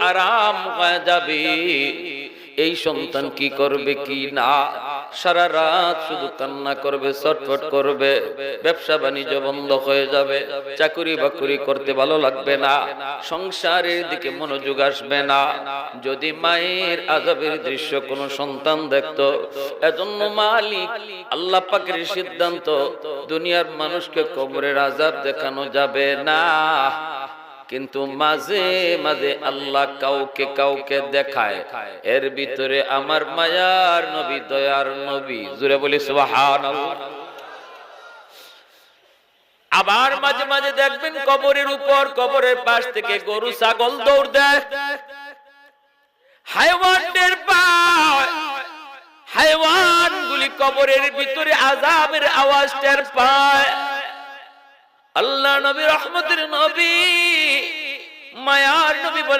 হারাম হয়ে যাবে। এই সন্তান কি করবে কি না, সারা রাত শুধু কান্না করবে, ছটফট করবে, ব্যবসা বাণিজ্য বন্ধ হয়ে যাবে, চাকরি বাকরি করতে ভালো লাগবে না, সংসারের দিকে মনোযোগ আসবে না। যদি মায়ের আযাবের দৃশ্য কোন সন্তান দেখতো, এজন্য মালিক আল্লাহ পাকের সিদ্ধান্ত, দুনিয়ার মানুষকে কবরের আযাব দেখানো যাবে না, কিন্তু মাঝে মাঝে আল্লাহ কাউকে কাউকে দেখায়। এর ভিতরে আমার মায়ার নবী, দয়ার নবী, জোরে বলি সুবহানাল্লাহ। আবার মাঝে মাঝে দেখবেন কবরের উপর, কবরের পাশ থেকে গরু ছাগল দৌড় দেয়, হায়ওয়ান টের পায়, হায়ওয়ানগুলি কবরের ভিতরে আযাবের আওয়াজ টের পায়। আল্লাহ নবী, রহমতের নবী, মায়ার নবী বলেন